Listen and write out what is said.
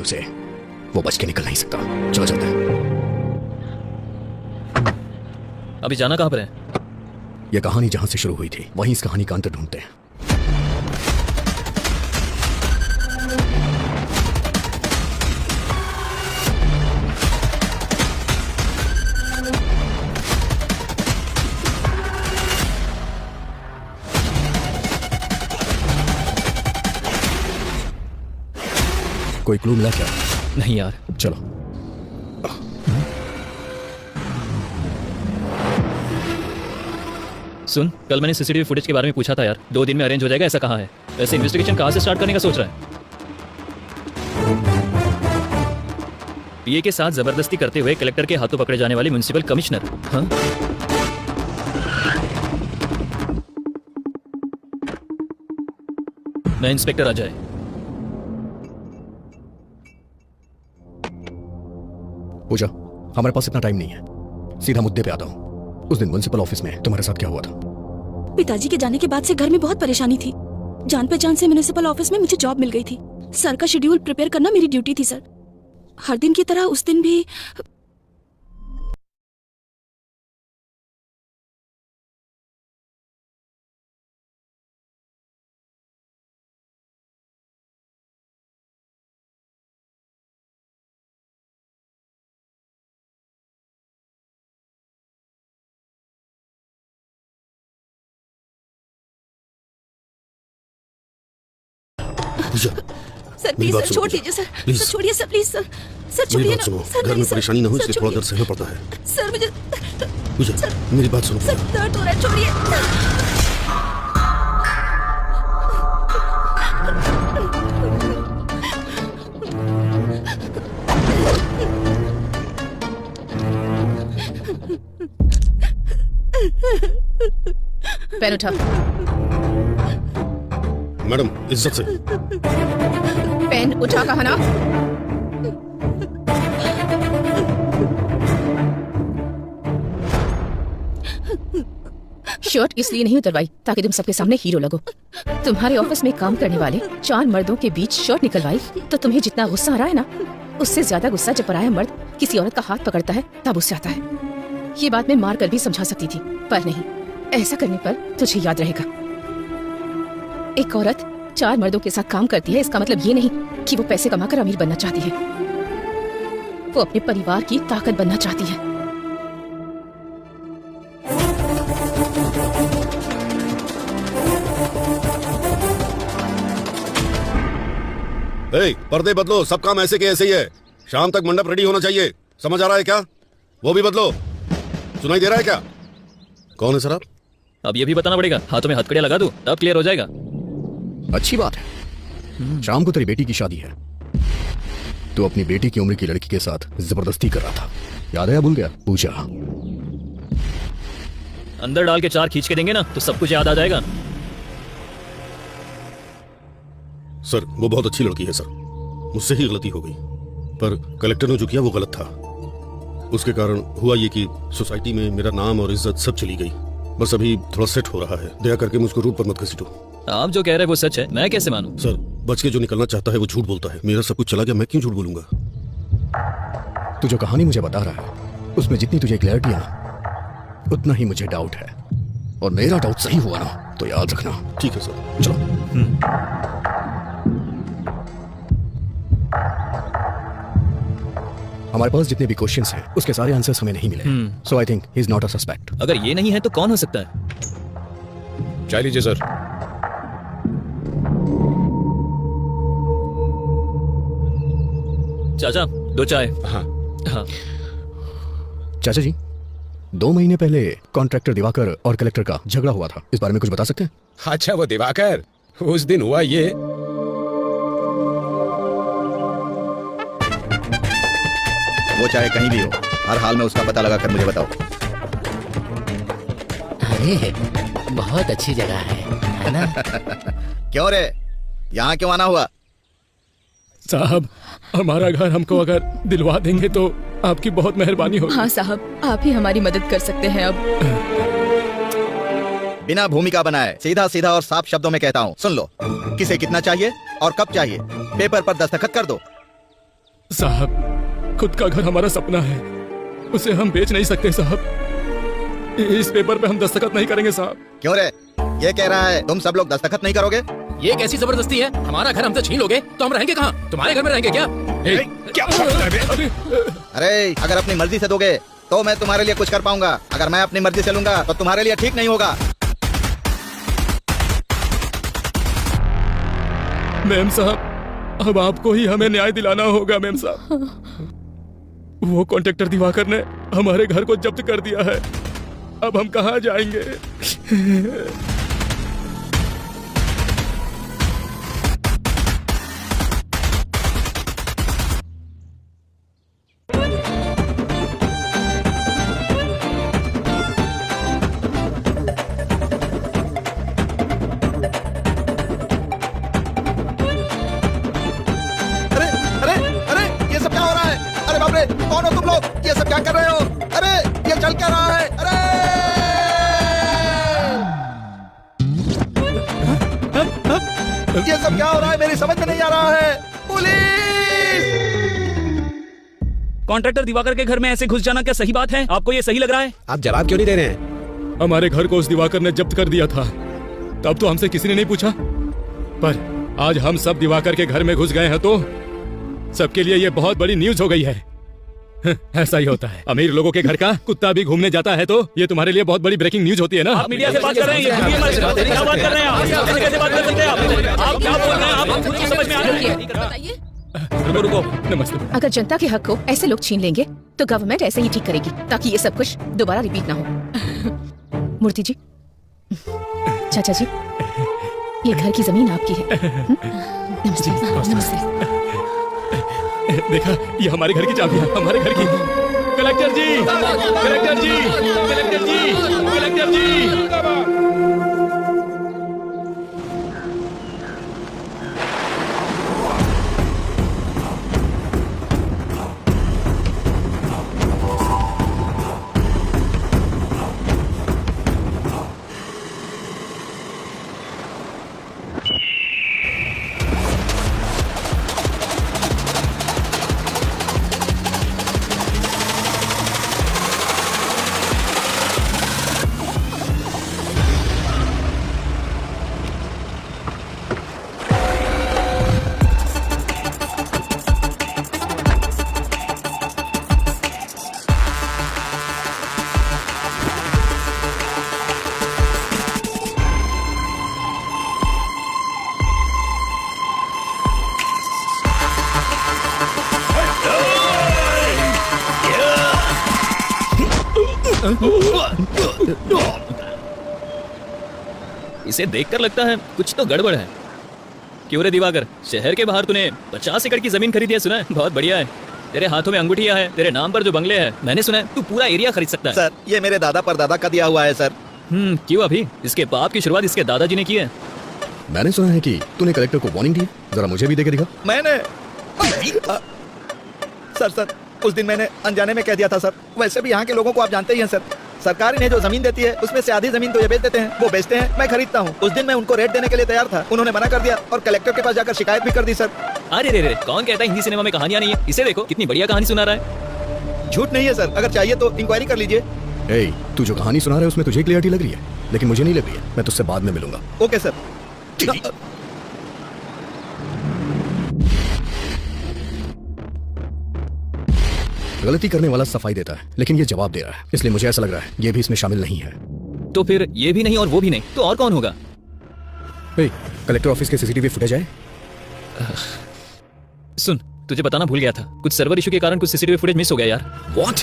से वो बच के निकल नहीं सकता। चलो चलते हैं। अभी जाना कहाँ पर है? यह कहानी जहां से शुरू हुई थी वहीं इस कहानी का अंत ढूंढते हैं। कोई क्लू मिला क्या? नहीं यार। चलो। सुन, कल मैंने सीसीटीवी फुटेज के बारे में पूछा था यार, 2 दिन में अरेंज हो जाएगा ऐसा कहा है। वैसे इन्वेस्टिगेशन कहाँ से स्टार्ट करने का सोच रहा है? पीए के साथ जबरदस्ती करते हुए कलेक्टर के हाथों पकड़े जाने वाले म्युनिसिपल कमिश्नर। हाँ? मैं इंस्पेक्टर अजय। पूजा, हमारे पास इतना टाइम नहीं है, सीधा मुद्दे पे आता हूँ। उस दिन म्युनिसिपल ऑफिस में तुम्हारे साथ क्या हुआ था? पिताजी के जाने के बाद से घर में बहुत परेशानी थी। जान पहचान से म्युनिसिपल ऑफिस में मुझे जॉब मिल गई थी। सर का शेड्यूल प्रिपेयर करना मेरी ड्यूटी थी सर। हर दिन की तरह उस दिन भी सर प्लीज सर छोड़ दीजिए सर। सर छोड़िए सर, प्लीज सर। सर छोड़िए ना सर। घर में परेशानी ना हो इसलिए थोड़ा दर्द सहना पड़ता है। सर मुझे पूजा, मेरी बात सुनो। सर दर्द हो रहा है, छोड़िए। पेन उठा। मैडम इज्जत से। पेन उठा कहा ना। शर्ट इसलिए नहीं उतरवाई ताकि तुम सबके सामने हीरो लगो। तुम्हारे ऑफिस में काम करने वाले 4 मर्दों के बीच शर्ट निकलवाई तो तुम्हें जितना गुस्सा आ रहा है ना, उससे ज्यादा गुस्सा जब पराया मर्द किसी औरत का हाथ पकड़ता है तब उससे आता है। ये बात मैं मार कर भी समझा सकती थी, पर नहीं, ऐसा करने पर तुझे याद रहेगा। एक औरत 4 मर्दों के साथ काम करती है, इसका मतलब ये नहीं कि वो पैसे कमाकर अमीर बनना चाहती है। वो अपने परिवार की ताकत बनना चाहती है। पर्दे बदलो, सब काम ऐसे के ऐसे ही है। शाम तक मंडप रेडी होना चाहिए, समझ आ रहा है क्या? वो भी बदलो। सुनाई दे रहा है क्या? कौन है सर आप? अब ये भी बताना पड़ेगा। हाथों में हथकड़ियां लगा दूं तब क्लियर हो जाएगा। अच्छी बात है। शाम को तेरी बेटी की शादी है। तू अपनी बेटी की उम्र की लड़की के साथ जबरदस्ती कर रहा था, याद है या भूल गया? पूछा। अंदर डाल के 4 खींच के देंगे ना तो सब कुछ याद आ जाएगा। सर वो बहुत अच्छी लड़की है सर, मुझसे ही गलती हो गई, पर कलेक्टर ने जो किया वो गलत था। उसके कारण हुआ ये कि सोसाइटी में मेरा नाम और इज्जत सब चली गई। बस अभी थोड़ा सेट हो रहा है, दया करके मुझको रूट पर मत घसीटो। आप जो कह रहे हैं वो सच है, मैं कैसे मानूं? सर बच के जो निकलना चाहता है वो झूठ बोलता है। मेरा सब कुछ चला गया, मैं क्यों झूठ बोलूंगा? तू जो कहानी मुझे बता रहा है उसमें जितनी तुझे क्लैरिटी है ना, उतना ही मुझे डाउट है। और मेरा डाउट सही हुआ ना तो याद रखना। ठीक है सर, चलो। हमारे पास जितने भी क्वेश्चंस हैं उसके सारे आंसर्स हमें नहीं मिले। So I think he is not a suspect. अगर ये नहीं है तो कौन हो सकता है? चाय लीजिए सर। चाचा 2 चाय। हाँ हाँ। चाचा जी, 2 महीने पहले कॉन्ट्रैक्टर दिवाकर और कलेक्टर का झगड़ा हुआ था, इस बारे में कुछ बता सकते हैं? अच्छा वो दिवाकर, उस दिन हुआ ये। वो चाहे कहीं भी हो, हर हाल में उसका पता लगा कर मुझे बताओ। अरे बहुत अच्छी जगह है ना? क्यों रे, यहाँ क्यों आना हुआ? साहब हमारा घर हमको अगर दिलवा देंगे तो आपकी बहुत मेहरबानी होगी। हाँ साहब, आप ही हमारी मदद कर सकते हैं अब। बिना भूमिका बनाए सीधा सीधा और साफ शब्दों में कहता हूँ, सुन लो। किसे कितना चाहिए और कब चाहिए, पेपर पर दस्तखत कर दो। साहब, खुद का घर हमारा सपना है, उसे हम बेच नहीं सकते साहब। इस पेपर पे हम दस्तखत नहीं करेंगे साहब। क्यों रे, ये कह रहा है तुम सब लोग दस्तखत नहीं करोगे? ये कैसी जबरदस्ती है? हमारा घर हमसे छीन लोगे तो हम रहेंगे कहाँ? तुम्हारे घर में रहेंगे क्या? अरे अगर अपनी मर्जी से दोगे तो मैं तुम्हारे लिए कुछ कर पाऊंगा, अगर मैं अपनी मर्जी से लूंगा तो तुम्हारे लिए ठीक नहीं होगा। मैम साहब, अब आपको ही हमें न्याय दिलाना होगा मैम साहब। वो कॉन्ट्रैक्टर दिवाकर ने हमारे घर को जब्त कर दिया है, अब हम कहाँ जाएंगे? अरे अरे अरे ये सब क्या हो रहा है? अरे बाप रे, कौन हो तुम लोग? ये सब क्या कर रहे हो? अरे ये चल क्या रहा है? अरे ये सब क्या हो रहा है? मेरी समझ में नहीं आ रहा है। पुलिस! कॉन्ट्रैक्टर दिवाकर के घर में ऐसे घुस जाना क्या सही बात है? आपको ये सही लग रहा है? आप जवाब क्यों नहीं दे रहे हैं? हमारे घर को उस दिवाकर ने जब्त कर दिया था, तब तो हमसे किसी ने नहीं पूछा, पर आज हम सब दिवाकर के घर में घुस गए हैं तो सबके लिए ये बहुत बड़ी न्यूज हो गई है। ऐसा ही होता है, अमीर लोगों के घर का कुत्ता भी घूमने जाता है तो ये तुम्हारे लिए बहुत बड़ी ब्रेकिंग न्यूज होती है ना। आप मीडिया से बात कर रहे हैं, क्या बात कर रहे हैं आप? ऐसे कैसे बात कर सकते हैं आप क्या बोल रहे हैं? आप खुद को समझ में आ रही है? बताइए, रुको, नमस्ते। अगर जनता के हक को ऐसे लोग छीन लेंगे तो गवर्नमेंट ऐसे ही ठीक करेगी ताकि ये सब कुछ दोबारा रिपीट ना हो। मूर्ति जी, चाचा जी, ये घर की जमीन आपकी है। नमस्ते। नमस्ते। देखा, ये हमारे घर की चाबी है, हमारे घर की। कलेक्टर जी, कलेक्टर जी, कलेक्टर जी, कलेक्टर जी। इसे देखकर लगता है कुछ तो गड़बड़ है। क्यों रे दिवाकर, शहर के बाहर तूने 50 एकड़ की जमीन खरीदी है, सुना है? बहुत बढ़िया है। तेरे हाथों में अंगूठियां है, तेरे नाम पर जो बंगले हैं, मैंने सुना है तू पूरा एरिया खरीद सकता है। सर, ये मेरे दादा परदादा का दिया हुआ है सर। क्यों अभी? इसके बाप की शुरुआत इसके दादाजी ने की है। मैंने सुना है कि तूने कलेक्टर को वार्निंग दी है, जरा मुझे भी देके दिखा। मैंने सर उस दिन मैंने अनजाने में कह दिया था सर। वैसे भी यहाँ के लोगों को आप जानते ही हैं सर, सरकार इन्हें जो जमीन देती है उसमें से आधी जमीन तो ये बेच देते हैं, वो बेचते हैं, मैं खरीदता हूँ। उस दिन मैं उनको रेट देने के लिए तैयार था, उन्होंने मना कर दिया और कलेक्टर के पास जाकर शिकायत भी कर दी सर। अरे रे रे, कौन कहता है हिंदी सिनेमा में कहानियां नहीं है? इसे देखो, कितनी बढ़िया कहानी सुना रहा है। झूठ नहीं है सर, अगर चाहिए तो इंक्वायरी कर लीजिए। ए, तू जो कहानी सुना रहा है उसमें तुझे क्लियरिटी लग रही है, लेकिन मुझे नहीं लग रही है। मैं तुझसे बाद में मिलूंगा। Okay sir. गलती करने वाला सफाई देता है, लेकिन ये जवाब दे रहा है, इसलिए मुझे ऐसा लग रहा है ये भी इसमें शामिल नहीं है। तो फिर ये भी नहीं और वो भी नहीं, तो और कौन होगा? ए, कलेक्टर ऑफिस के सीसीटीवी फुटेज है? सुन, तुझे बताना भूल गया था, कुछ सर्वर इशू के कारण कुछ सीसीटीवी फुटेज मिस हो गया यार। व्हाट?